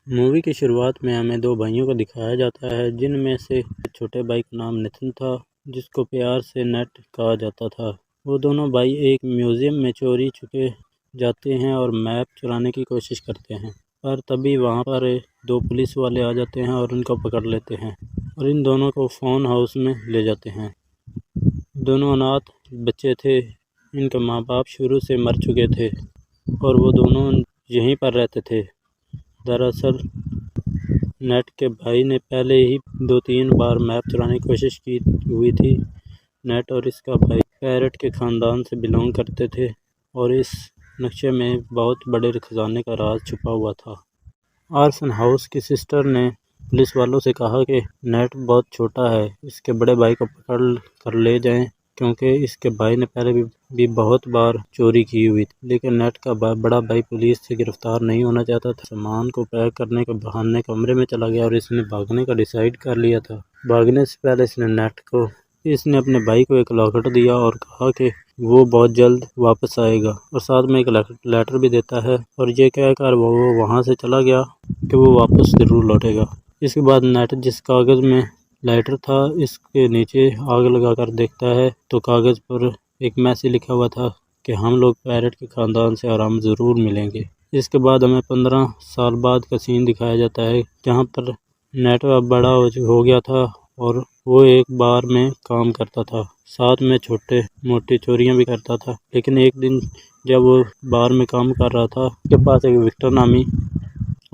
Movie की शुरुआत में हमें दो भाइयों को दिखाया जाता है, जिनमें से छोटे भाई का नाम नितिन था, जिसको प्यार से नेट कहा जाता था। वो दोनों भाई एक म्यूजियम में चोरी छुपे जाते हैं और मैप चुराने की कोशिश करते हैं, पर तभी वहाँ पर दो पुलिस वाले आ जाते हैं और उनको पकड़ लेते हैं और इन दोनों को फ़ोन हाउस में ले जाते हैं। दोनों अनाथ बच्चे थे, इनके माँ बाप शुरू से मर चुके थे और वो दोनों यहीं पर रहते थे। दरअसल नेट के भाई ने पहले ही 2-3 बार मैप चुराने की कोशिश की हुई थी। नेट और इसका भाई पैरट के ख़ानदान से बिलोंग करते थे और इस नक्शे में बहुत बड़े खजाने का राज छुपा हुआ था। आर्सन हाउस की सिस्टर ने पुलिस वालों से कहा कि नेट बहुत छोटा है, इसके बड़े भाई को पकड़ कर ले जाएं, क्योंकि इसके भाई ने पहले भी बहुत बार चोरी की हुई थी। लेकिन नेट का बड़ा भाई पुलिस से गिरफ्तार नहीं होना चाहता था। सामान को पैक करने के बहाने कमरे में चला गया और इसने भागने का डिसाइड कर लिया था। भागने से पहले इसने अपने भाई को एक लॉकेट दिया और कहा कि वो बहुत जल्द वापस आएगा और साथ में एक लेटर भी देता है और ये कहकर वो वहाँ से चला गया कि वो वापस ज़रूर लौटेगा। इसके बाद नेट जिस कागज़ में लेटर था, इसके नीचे आग लगाकर देखता है तो कागज़ पर एक मैसेज लिखा हुआ था कि हम लोग पैरट के ख़ानदान से आराम ज़रूर मिलेंगे। इसके बाद हमें 15 साल बाद का सीन दिखाया जाता है, जहाँ पर नेट बड़ा हो गया था और वो एक बार में काम करता था, साथ में छोटे मोटी चोरियाँ भी करता था। लेकिन एक दिन जब वो बार में काम कर रहा था, उसके पास एक विक्टर नामी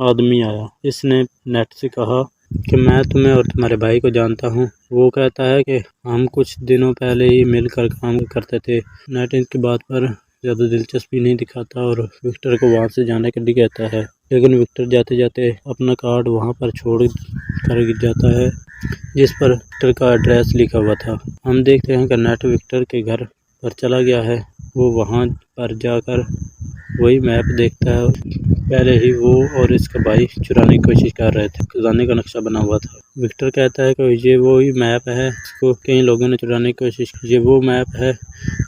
आदमी आया। इसने नेट से कहा कि मैं तुम्हें और तुम्हारे भाई को जानता हूँ। वो कहता है कि हम कुछ दिनों पहले ही मिलकर काम करते थे। नेट इनकी बात पर ज़्यादा दिलचस्पी नहीं दिखाता और विक्टर को वहाँ से जाने के लिए कहता है, लेकिन विक्टर जाते जाते अपना कार्ड वहाँ पर छोड़ कर जाता है, जिस पर विक्टर का एड्रेस लिखा हुआ था। हम देखते हैं कि नेट विक्टर के घर पर चला गया है। वो वहाँ पर जाकर वही मैप देखता है। पहले ही वो और इसका भाई चुराने की कोशिश कर रहे थे। खजाने का नक्शा बना हुआ था। विक्टर कहता है कि ये वही मैप है, इसको कई लोगों ने चुराने की कोशिश की। ये वो मैप है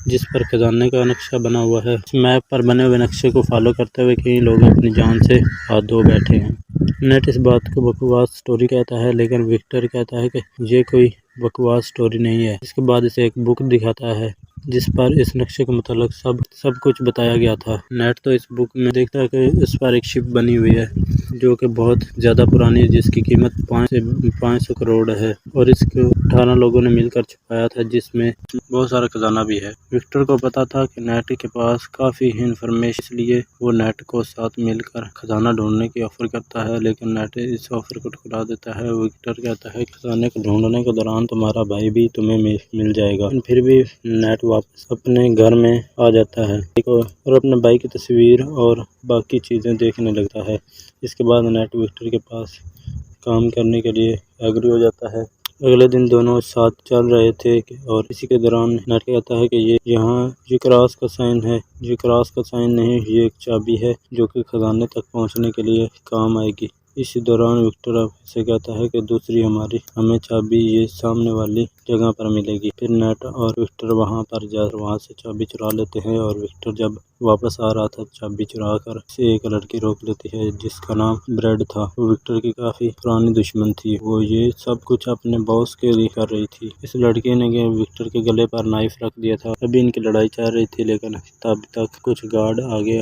जिस पर खजाने का नक्शा बना हुआ है। इस मैप पर बने हुए नक्शे को फॉलो करते हुए कई लोग अपनी जान से हाथ धो बैठे हैं। नेट इस बात को बकवास स्टोरी कहता है, लेकिन विक्टर कहता है कि ये कोई बकवास स्टोरी नहीं है। इसके बाद इसे एक बुक दिखाता है जिस पर इस नक्शे के मुतालिक सब कुछ बताया गया था। नेट तो इस बुक में देखता है कि इस पर एक शिप बनी हुई है जो कि बहुत ज़्यादा पुरानी है, जिसकी कीमत 500 करोड़ है और इसको 18 लोगों ने मिलकर छुपाया था, जिसमें बहुत सारा खजाना भी है। विक्टर को पता था कि नेट के पास काफ़ी इन्फॉर्मेशन, इसलिए वो नेट को साथ मिलकर खजाना ढूंढने की ऑफ़र करता है, लेकिन नेट इस ऑफ़र को ठुकरा देता है। विक्टर कहता है खजाने को ढूंढने के दौरान तुम्हारा भाई भी तुम्हें मिल जाएगा। फिर भी नेट वापस अपने घर में आ जाता है और अपने भाई की तस्वीर और बाकी चीज़ें देखने लगता है। इसके बाद नेट विक्टर के पास काम करने के लिए एग्री हो जाता है। अगले दिन दोनों साथ चल रहे थे और इसी के दौरान नेट कहता है कि ये क्रॉस का साइन है। ये क्रॉस का साइन नहीं, ये एक चाबी है जो कि खजाने तक पहुंचने के लिए काम आएगी। इसी दौरान विक्टर से कहता है कि दूसरी हमें चाबी ये सामने वाली जगह पर मिलेगी। फिर नेट और विक्टर वहां से चाबी चुरा लेते हैं और विक्टर जब वापस आ रहा था चाबी चुरा कर से एक लड़की रोक लेती है जिसका नाम ब्रेड था। वो विक्टर की काफ़ी पुरानी दुश्मन थी। वो ये सब कुछ अपने बॉस के लिए कर रही थी। इस लड़की ने विक्टर के गले पर नाइफ रख दिया था। अभी इनकी लड़ाई चल रही थी, लेकिन तब तक कुछ गार्ड आगे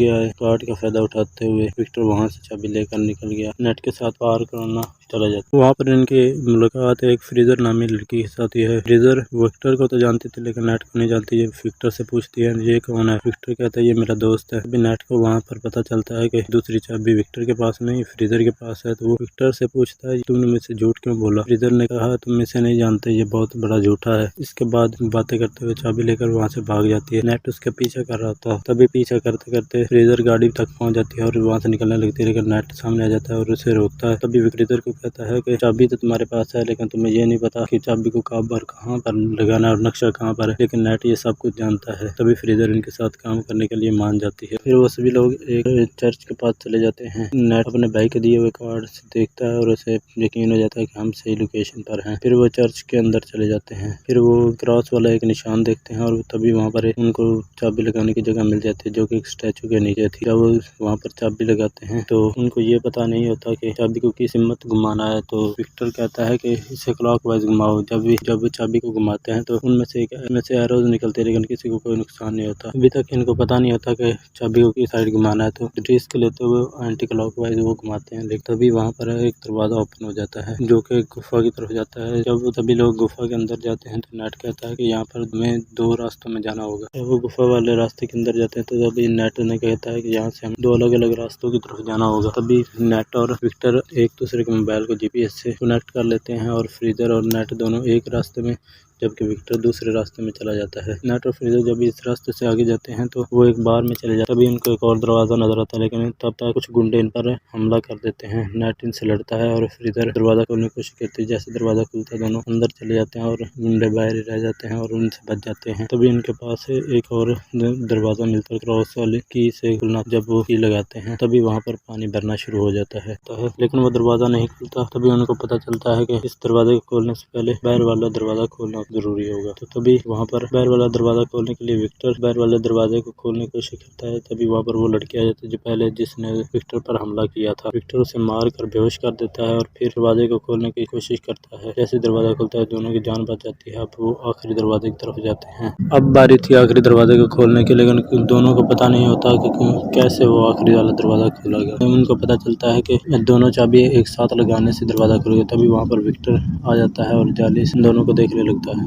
आए। गार्ड का फायदा उठाते हुए विक्टर वहाँ से चाबी लेकर निकल गया। नेट के साथ पार करना चला जाता। वहाँ पर इनकी मुलाकात एक फ्रीजर नामी लड़की के साथ है। फ्रीजर विक्टर को तो जानती थी, लेकिन नेट को नहीं जानती। ये विक्टर से पूछती है ये कौन है। विक्टर कहता है ये मेरा दोस्त है। अभी नेट को वहाँ पर पता चलता है कि दूसरी चाबी विक्टर के पास नहीं, फ्रीजर के पास है। तो वो विक्टर से पूछता है तुमने मुझसे झूठ क्यों बोला। फ्रीजर ने कहा तुम इसे नहीं जानते, ये बहुत बड़ा झूठा है। इसके बाद बातें करते हुए चाबी लेकर वहाँ से भाग जाती है। नेट उसका पीछा कर रहा था। तभी पीछा करते करते फ्रीजर गाड़ी तक पहुँच जाती है और वहाँ से निकलने लगती है, लेकिन नेट सामने आ जाता है और उसे रोकता है। तभी फ्रीजर को कहता है कि चाबी तो तुम्हारे पास है, लेकिन तुम्हें ये नहीं पता कि चाबी को कहाँ पर लगाना और नक्शा कहाँ पर है। लेकिन नेट ये सब कुछ जानता है। तभी फ्रीजर इनके साथ काम करने के लिए मान जाती है। फिर वो सभी लोग एक चर्च के पास चले जाते हैं। नेट अपने भाई के दिए हुए कार्ड से देखता है और उसे यकीन हो जाता है कि हम सही लोकेशन पर हैं। फिर वो चर्च के अंदर चले जाते हैं। फिर वो क्रॉस वाला एक निशान देखते हैं और तभी वहाँ पर उनको चाबी लगाने की जगह मिल जाती है, जो कि एक स्टैचू के नीचे थी। जब वो वहाँ पर चाबी लगाते हैं तो उनको ये पता नहीं होता कि चाबी को किस हिम्मत घुमाना है। तो विक्टर कहता है कि इसे क्लॉकवाइज घुमाओ। जब चाबी को घुमाते हैं तो उनमें से एरोज निकलते हैं, लेकिन किसी को कोई नुकसान नहीं होता। अभी तक इनको पता नहीं होता कि चाबी को किस साइड घुमाना है। तो रिस्क लेते हुए एंटी क्लॉकवाइज वो घुमाते हैं, लेकिन तभी वहाँ पर एक दरवाजा ओपन हो जाता है, जो कि गुफा की तरफ जाता है। जब सभी लोग गुफा के अंदर जाते हैं तो नेट कहता है कि यहाँ पर हमें 2 रास्तों में जाना होगा। जब वो गुफा वाले रास्ते के अंदर जाते हैं तो तभी नेट ने कहता है कि यहाँ से हमें 2 अलग अलग रास्तों की तरफ जाना होगा। तभी नेट और विक्टर एक दूसरे के मोबाइल को जीपीएस से कनेक्ट कर लेते हैं और फ्रीजर और नेट दोनों एक रास्ते में, जबकि विक्टर दूसरे रास्ते में चला जाता है। नेट और फ्रीजर जब इस रास्ते से आगे जाते हैं तो वो एक बार में चले जाते हैं। तभी उनको एक और दरवाजा नजर आता है, लेकिन तब तक कुछ गुंडे इन पर हमला कर देते हैं। नेट इनसे लड़ता है और फ्रीजर दरवाजा खोलने की कोशिश करती है। जैसे दरवाजा खुलता है दोनों अंदर चले जाते हैं और गुंडे बाहर ही रह जाते हैं और उनसे बच जाते हैं। तभी उनके पास एक और दरवाजा मिलता है क्रॉस वाले की से खुलना। जब वो की लगाते हैं तभी वहाँ पर पानी भरना शुरू हो जाता है, लेकिन वो दरवाजा नहीं खुलता। तभी उनको पता चलता है कि इस दरवाजे को खोलने से पहले बाहर वाला दरवाजा खोलना जरूरी होगा। तो तभी वहाँ पर बाहर वाला दरवाजा खोलने के लिए विक्टर बाहर वाले दरवाजे को खोलने की कोशिश करता है। तभी वहाँ पर वो लड़की आ जाती है जो पहले जिसने विक्टर पर हमला किया था। विक्टर उसे मार कर बेहोश कर देता है और फिर दरवाजे को खोलने की कोशिश करता है। जैसे दरवाजा खुलता है दोनों की जान बच जाती है। अब वो आखिरी दरवाजे की तरफ जाते हैं। अब बारी थी आखिरी दरवाजे को खोलने की, लेकिन दोनों को पता नहीं होता कि कैसे वो आखिरी वाला दरवाजा खोला गया। उनको पता चलता है कि दोनों चाबी एक साथ लगाने से दरवाजा खुल गया। तभी वहाँ पर विक्टर आ जाता है और जाली से दोनों को देखने लगता है।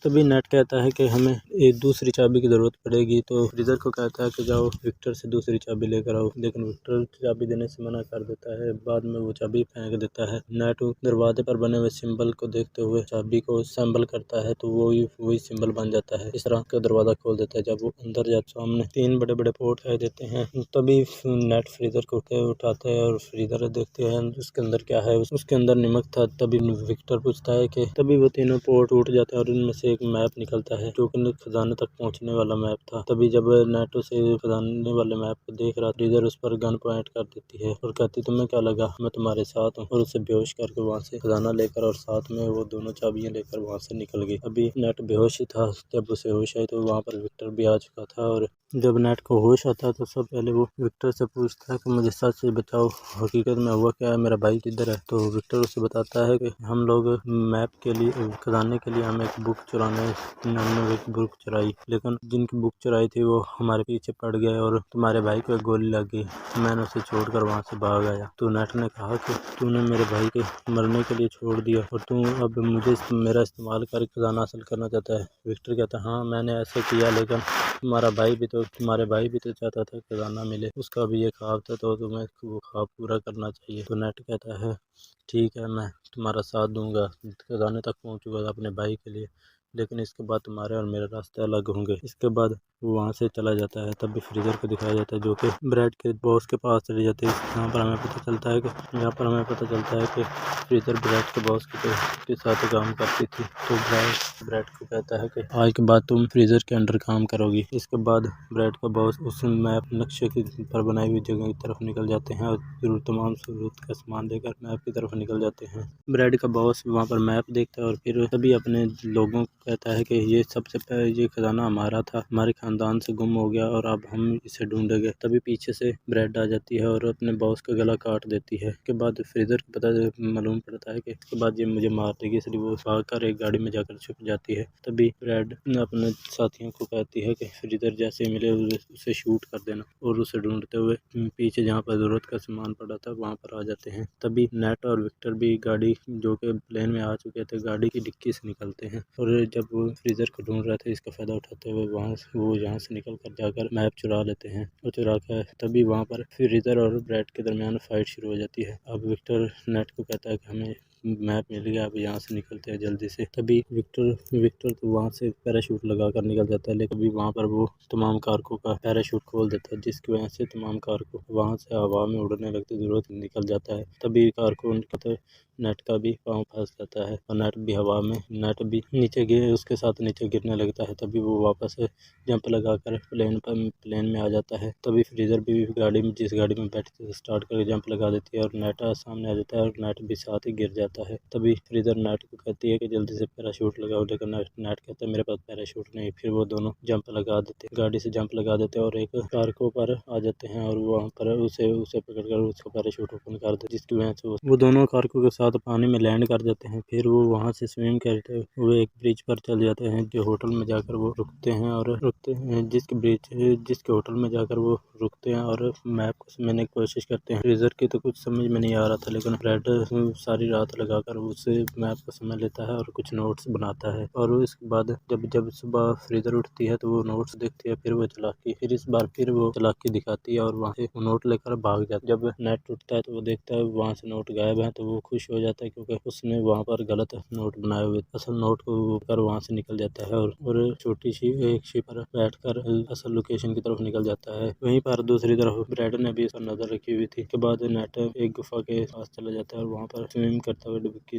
तभी नेट कहता है कि हमें एक दूसरी चाबी की ज़रूरत पड़ेगी। तो फ्रीजर को कहता है कि जाओ विक्टर से दूसरी चाबी लेकर आओ, लेकिन विक्टर चाबी देने से मना कर देता है। बाद में वो चाबी फेंक देता है। नेट दरवाजे पर बने हुए सिंबल को देखते हुए चाबी को असेंबल करता है, तो वही सिंबल बन जाता है। इस तरह का दरवाजा खोल देता है। जब वो अंदर जाता सामने 3 बड़े बड़े पोर्ट दिखाई देते हैं। तभी नेट फ्रीजर को उठाते हैं और फ्रीजर देखते हैं उसके अंदर क्या है। उसके अंदर नमक था। तभी विक्टर पूछता है कि तभी वो तीनों पोर्ट टूट जाते हैं और उनमें से एक मैप निकलता है, जो कि खजाने तक पहुंचने वाला मैप था। तभी जब नेटो से खजाने वाले मैप को देख रहा फ्रीजर उस पर गन पॉइंट कर देती है और कहती तुम्हें क्या लगा, मैं तुम्हारे साथ हूँ, और उसे बेहोश करके वहाँ से खजाना लेकर और साथ में वो दोनों चाबियां लेकर वहाँ से निकल गई। अभी नेट बेहोश ही था। जब उसे होश आई तो वहाँ पर विक्टर भी आ चुका था और जब नेट को होश आता है तो सब पहले वो विक्टर से पूछता है कि मुझे सच से बचाओ, हकीकत में हुआ क्या है, मेरा भाई किधर है। तो विक्टर उसे बताता है कि हम लोग मैप के लिए खजाने के लिए हमें एक बुक हमने एक बुक चुराई, लेकिन जिनकी बुक चुराई थी वो हमारे पीछे पड़ गए और तुम्हारे भाई को एक गोली लग गई। मैंने उसे छोड़कर वहाँ से भाग आया। तो नेट ने कहा कि तूने मेरे भाई के मरने के लिए छोड़ दिया और तू अब मुझे मेरा इस्तेमाल कर खजाना हासिल करना चाहता है। विक्टर कहता है हाँ मैंने ऐसे किया, लेकिन तुम्हारे भाई भी तो चाहता था खजाना मिले, उसका भी ये ख्वाब था, तो तुम्हें वो ख्वाब पूरा करना चाहिए। तो नेट कहता है ठीक है मैं तुम्हारा साथ दूंगा, खजाने तक पहुंचूंगा अपने भाई के लिए, लेकिन इसके बाद तुम्हारे और मेरे रास्ते अलग होंगे। इसके बाद वो वहाँ से चला जाता है। तब भी फ्रीजर को दिखाया जाता है जो कि ब्रेड के बॉस के पास चली जाती है। यहाँ पर हमें पता चलता है कि फ्रीजर ब्रेड के बॉस के साथ काम करती थी। तो ब्रेड को कहता है कि आज के बाद तुम फ्रीजर के अंडर काम करोगी। इसके बाद ब्रेड का बॉस उस मैप नक्शे की पर बनाई हुई जगह की तरफ निकल जाते हैं और तमाम जरूरत का सामान लेकर मैप की तरफ निकल जाते हैं। ब्रेड का बॉस वहाँ पर मैप देखता है और फिर सभी अपने लोगों को कहता है कि ये सबसे पहले ये खजाना हमारा था, हमारे खानदान से गुम हो गया और अब हम इसे ढूंढेंगे। तभी पीछे से ब्रेड आ जाती है और अपने बॉस का गला काट देती है। इसके बाद फ्रीजर को मालूम पड़ता है कि इसके बाद ये मुझे मार देगी, इसलिए वो भागकर एक गाड़ी में जाकर छुप जाती है। तभी ब्रेड अपने साथियों को कहती है कि फ्रीजर जैसे मिले उसे शूट कर देना, और उसे ढूंढते हुए पीछे जहाँ पर जरूरत का सामान पड़ा था वहाँ पर आ जाते हैं। तभी नेट और विक्टर भी गाड़ी जो कि प्लेन में आ चुके थे गाड़ी की डिक्की से निकलते हैं और जब वो फ्रीजर को ढूंढ रहे थे इसका फायदा उठाते हुए वो यहाँ से निकल कर जाकर मैप चुरा लेते हैं और चुरा कर तभी वहाँ पर फ्रीजर और ब्रेड के दरमियान फाइट शुरू हो जाती है। अब विक्टर नेट को कहता है कि हमें मैप मिल गया, अब यहाँ से निकलते हैं जल्दी से। तभी विक्टर तो वहाँ से पैराशूट लगा कर निकल जाता है, लेकिन अभी वहाँ पर वो तमाम कारकों का पैराशूट खोल देता है, जिसकी वजह से तमाम कारकों वहाँ से हवा में उड़ने लगते जरूरत निकल जाता है। तभी कारकों का नेट का भी पाँव फंस जाता है और नेट भी हवा में, नेट भी नीचे गिर उसके साथ नीचे गिरने लगता है। तभी वो वापस जंप लगाकर प्लेन में आ जाता है। तभी फ्रीज़र भी गाड़ी में, जिस गाड़ी में बैठते थे, स्टार्ट करके जंप लगा देती है और नेट सामने आ जाता है और नेट भी साथ ही गिर जाता है। तभी फ्रीज़र नेट को कहती है कि जल्दी से पैराशूट लगाओ, लेकिन नेट कहता है मेरे पास पैराशूट नहीं। फिर वो दोनों जंप लगा देते, गाड़ी से जंप लगा देते और एक कारकों पर आ जाते हैं और वहाँ पर उसे पकड़कर उसका पैराशूट ओपन कर देते, जिसकी वजह से वो दोनों कारकों के साथ पानी में लैंड कर जाते हैं। फिर वो वहाँ से स्विम करते हुए एक ब्रिज पर चल जाते हैं, जो होटल में जाकर वो रुकते हैं, जिसके होटल में जाकर वो रुकते हैं और मैप को समझने की कोशिश करते हैं। फ्रीज़र की तो कुछ समझ में नहीं आ रहा था, लेकिन ब्रेड सारी रात लगाकर उसे मैप को समझ लेता है और कुछ नोट्स बनाता है। और उसके बाद जब सुबह फ्रीज़र उठती है तो वो नोट्स देखती है, फिर इस बार वो चालाकी दिखाती है और वहाँ से नोट लेकर भाग जाता है। जब नेट टूटता है तो वो देखता है वहाँ से नोट गायब है, तो वो खुश हो जाता है क्योंकि उसने वहाँ पर गलत नोट बनाए हुए, असल नोट को कर वहाँ से निकल जाता है और छोटी सी एक शिप पर बैठकर असल लोकेशन की तरफ निकल जाता है। वहीं पर दूसरी तरफ ब्रैड ने भी इस पर नजर रखी हुई थी। के बाद नेट एक गुफा के पास चला जाता है और वहाँ पर स्विमिंग करते हुए डुबकी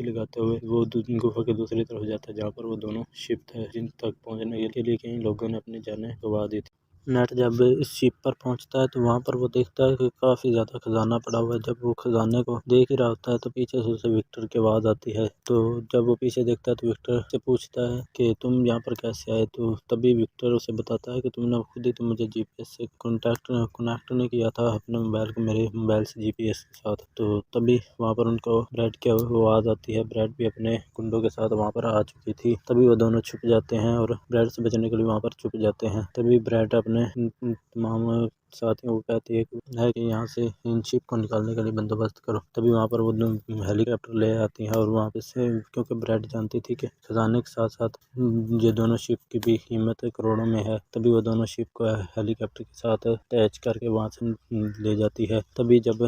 लगाते हुए वो गुफा के दूसरी तरफ जाता है, जहाँ पर वो दोनों शिप थे, जिन तक पहुँचने के लिए कई लोगों ने अपनी जानें गंवा दी थी। नेट जब इस शिप पर पहुंचता है तो वहां पर वो देखता है कि काफी ज्यादा खजाना पड़ा हुआ है। जब वो खजाने को देख ही रहा होता है तो पीछे से उसे विक्टर की आवाज आती है। तो जब वो पीछे देखता है तो विक्टर से पूछता है कि तुम यहाँ पर कैसे आए। तो तभी विक्टर उसे बताता है कि तुमने खुद ही तो मुझे जीपीएस से कनेक्ट नहीं किया था अपने मोबाइल को, मेरे मोबाइल से जीपीएस के साथ। तो तभी वहाँ पर उनको ब्रैड की आवाज आती है। ब्रैड भी अपने गुंडों के साथ वहाँ पर आ चुकी थी। तभी वो दोनों छुप जाते हैं और ब्रैड से बचने के लिए वहाँ पर छुप जाते हैं। तभी ब्रैड अपने तमाम साथियों को कहती है कि यहाँ से इन शिप को निकालने के लिए बंदोबस्त करो। तभी वहाँ पर वो हेलीकॉप्टर ले आती है और वहाँ पे से, क्योंकि ब्रैड जानती थी कि खजाने के साथ साथ ये दोनों शिप की भी कीमत करोड़ों में है। तभी वो दोनों शिप को हेलीकॉप्टर के साथ अटैच करके वहाँ से ले जाती है। तभी जब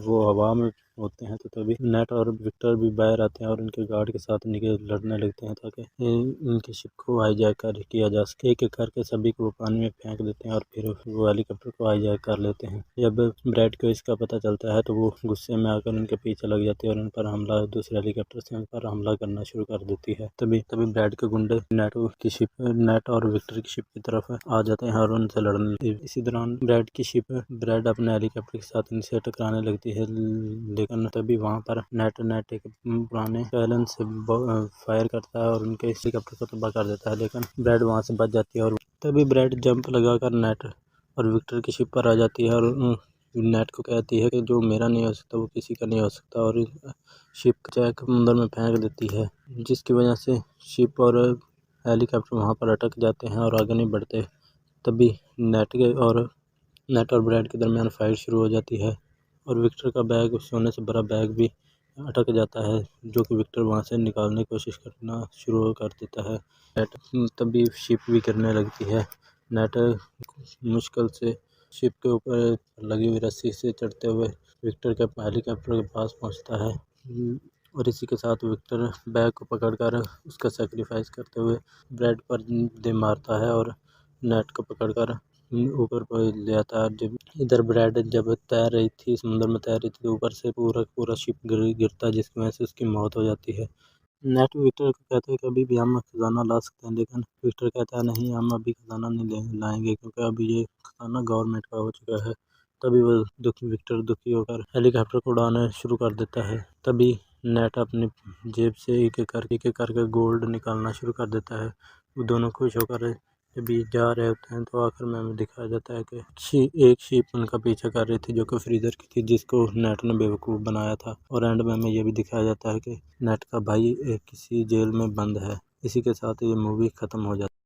वो हवा में होते हैं तो तभी नेट और विक्टर भी बाहर आते हैं और उनके गार्ड के साथ लड़ने लगते हैं ताकि इनके शिप को हाईजैक किया जा सके। एक एक करके सभी को पानी में फेंक देते हैं और फिर वो हेलीकॉप्टर को हाईजैक कर लेते हैं। जब ब्रैड को इसका पता चलता है तो वो गुस्से में आकर उनके पीछे लग जाती है और उन पर हमला, दूसरे हेलीकॉप्टर से उन पर हमला करना शुरू कर देती है। तभी ब्रैड के गुंडे नेट और विक्टर की शिप की तरफ आ जाते हैं और उनसे लड़ने लगते हैं। इसी दौरान ब्रैड अपने हेलीकॉप्टर के साथ इनसे टकराने लगती है, लेकिन तभी वहाँ पर नेट एक पुराने पैलन से फायर करता है और उनके हेलीकॉप्टर को तबाह कर देता है, लेकिन ब्रैड वहाँ से बच जाती है। और तभी ब्रैड जंप लगाकर नेट और विक्टर की शिप पर आ जाती है और नेट को कहती है कि जो मेरा नहीं हो सकता वो किसी का नहीं हो सकता, और शिप चैक समुंदर में फेंक देती है, जिसकी वजह से शिप और हेलीकॉप्टर वहाँ पर अटक जाते हैं और आगे नहीं बढ़ते। तभी नेट और ब्रैड के दरमियान फाइट शुरू हो जाती है और विक्टर का बैग, सोने से भरा बैग भी अटक जाता है, जो कि विक्टर वहाँ से निकालने की कोशिश करना शुरू कर देता है। तभी शिप भी गिरने लगती है। नेट मुश्किल से शिप के ऊपर लगी हुई रस्सी से चढ़ते हुए विक्टर के हेलीकॉप्टर के पास पहुँचता है और इसी के साथ विक्टर बैग को पकड़कर उसका सेक्रीफाइस करते हुए ब्रैड पर दे मारता है और नेट को पकड़कर ऊपर ले आता है। जब इधर ब्रैड जब तैर रही थी, समुद्र में तैर रही थी, तो ऊपर से पूरा शिप गिरता है, जिसकी वजह से उसकी मौत हो जाती है। नेट विक्टर को कहते हैं कि अभी भी हम खजाना ला सकते हैं, लेकिन विक्टर कहता है नहीं, हम अभी खजाना नहीं लाएंगे क्योंकि अभी ये खजाना गवर्नमेंट का हो चुका है। तभी वो विक्टर दुखी होकर हेलीकॉप्टर को उड़ाना शुरू कर देता है। तभी नेट अपनी जेब से एक एक करके गोल्ड निकालना शुरू कर देता है। वो दोनों खुश होकर जब ये जा रहे होते हैं तो आखिर में हमें दिखाया जाता है कि एक शीप उनका पीछा कर रही थी, जो कि फ्रीजर की थी, जिसको नेट ने बेवकूफ़ बनाया था। और एंड में हमें ये भी दिखाया जाता है कि नेट का भाई किसी जेल में बंद है। इसी के साथ ये मूवी ख़त्म हो जाती है।